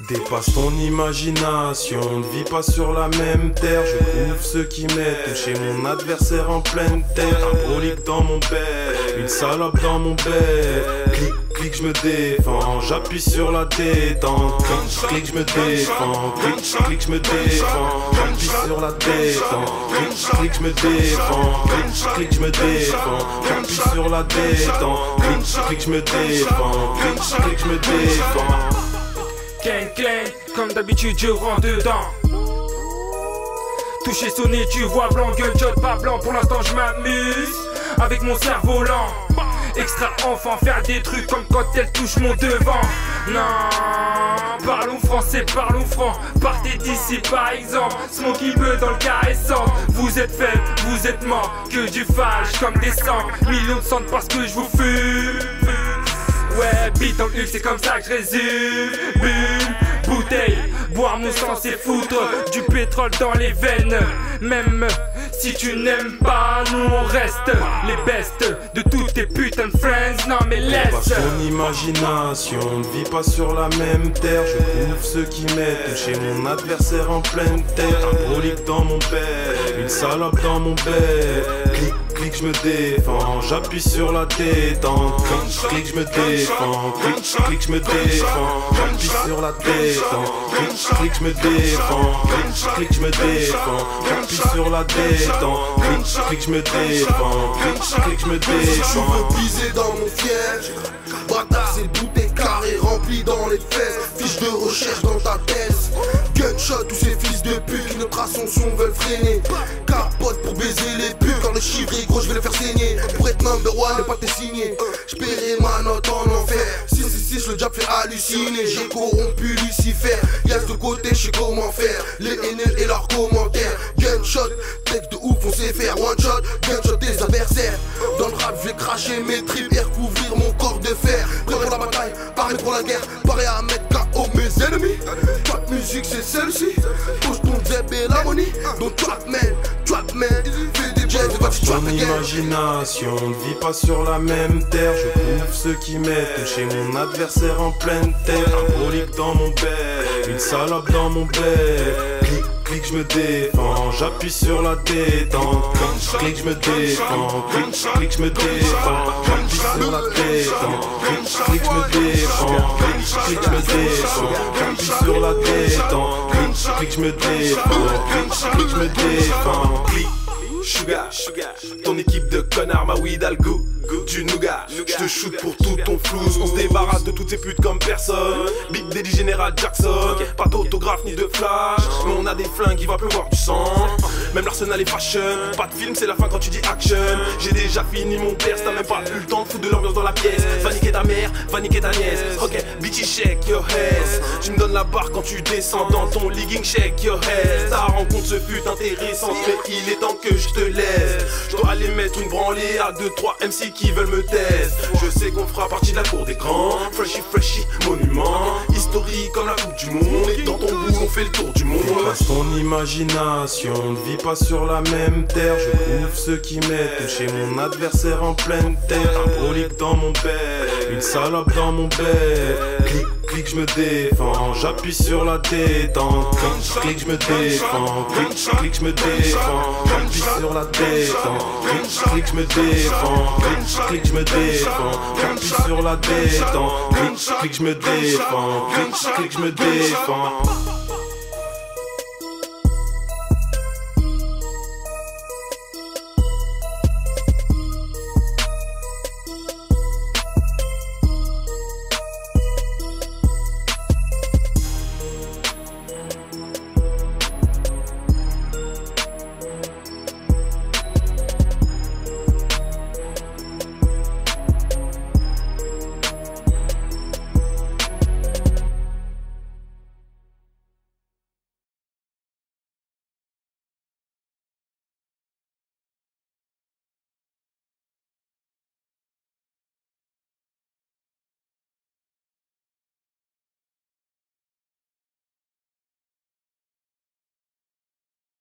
Dépasse ton imagination, ne vis pas sur la même terre. Je couvre ceux qui mettent toucher mon adversaire en pleine terre. Un brolique dans mon bec, une salope dans mon bec. Clic, clic, je me défends, j'appuie sur la détente. Clic, clic, je me défends, clic, clic, je me défends, j'appuie sur la détente. Clic, clic, je me défends, clic, clic, je me défends, j'appuie sur la détente. Clic, clic, je me défends, clic, clic, je me défends. Clang clang, comme d'habitude je rentre dedans. Touché sonné, tu vois blanc, gunshot pas blanc. Pour l'instant je m'amuse avec mon cerveau lent. Extra enfant, faire des trucs comme quand elle touche mon devant. Non, parlons français, parlons franc. Partez d'ici par exemple. Smoky bleu dans le caressant. Vous êtes faibles, vous êtes morts. Que du fâche comme des sangs. Millions de cendres parce que je vous fume. Ouais, beat dans le Hulk, c'est comme ça que je résume. Bulle, bouteille, boire mon sang c'est foutre du pétrole dans les veines. Même si tu n'aimes pas, nous on reste les bestes de toutes tes putains de friends. Non mais laisse. Dépasse ton imagination, ne vis pas sur la même terre. Je couvre ceux qui mettent toucher mon adversaire en pleine terre. Un brolique dans mon bec, une salope dans mon bec. Clic, clic, je me défends, j'appuie sur la détente. Clic, clic, je me défends, clic, clic, je me défends, j'appuie sur la détente. Clic, clic, je me défends, clic, clic, je me défends, j'appuie sur la détente. Clic, clic, je me défends, clic, clic, je me défends. Tu veux piser dans mon piège, bâtard, c'est bouteille carré rempli dans les fesses. Fiche de recherche dans ta thèse. Gunshot, tous ces fils de pute qui notre ascension veulent freiner. Capote pour baiser les putes. Quand le chiffre est gros, je vais les faire saigner. Pour être number one, ne pas te signer. J'paierai ma note en enfer. 666, le diable fait halluciner. J'ai corrompu Lucifer. Y'a de côté, je sais comment faire. Les haineux et leurs commentaires. Gunshot, texte de ouf, on sait faire. One shot, gunshot tes adversaires. Dans le rap, je vais cracher mes tripes et recouvrir mon corps de fer. Prêt pour la bataille, paré pour la guerre. Paré à mettre KO mes ennemis. Trap musique, c'est celle-ci. Touche ton zeb et l'harmonie. Donc trap man, fais des jazz, va tu Ton trap again. imagination, ne vis pas sur la même terre. Je couvre ceux qui mettent toucher mon adversaire en pleine terre. Un brolique dans mon bec, une salope dans mon bec. Clic, clic, je me défends, j'appuie sur la détente. Clic, clic, je me défends, clic, clic, je me défends, j'appuie sur la détente. Clic, clic, je me défends, clic, clic, je me défends, j'appuie sur la détente. Clic, clic, je me défends, clic, clic, je me défends. Clic. Sugar, ton équipe de connards, ma weed a le goût du nougat. J'te shoot pour tout ton flouze. On se débarrasse de toutes ces putes comme personne. Big Daddy Général Jackson. Pas d'autographe ni de flash, mais on a des flingues, il va pleuvoir du sang. Même l'arsenal est fashion. Pas de film, c'est la fin quand tu dis action. J'ai déjà fini mon père, t'as même pas eu le temps de foutre de l'ambiance dans la pièce. Va niquer ta mère, va niquer ta nièce. Ok, bitchy shake your ass. Tu me donnes la barre quand tu descends dans ton legging, shake your ass. Ta rencontre ce fut intéressante, mais il est temps que je te laisse. Je dois aller mettre une branlée à 2-3 MC qui veulent me taise. Je sais qu'on fera partie de la cour des grands. Freshy, monument. Historique comme la coupe du monde. Et dans ton bout, on fait le tour du monde. Dépasse ton imagination, ne vis pas sur la même terre. Je couvre ceux qui mettent toucher mon adversaire en pleine terre. Un brolique dans mon bec, une salope dans mon bec. Clic, clic, je me défends, j'appuie sur la détente. Clic, clic, je me défends, clic, clic, je me défends, j'appuie sur la détente. Clic, clic, je me défends, clic, clic, je me défends, j'appuie sur la détente. Clic, clic, je me défends, clic, clic, je me défends.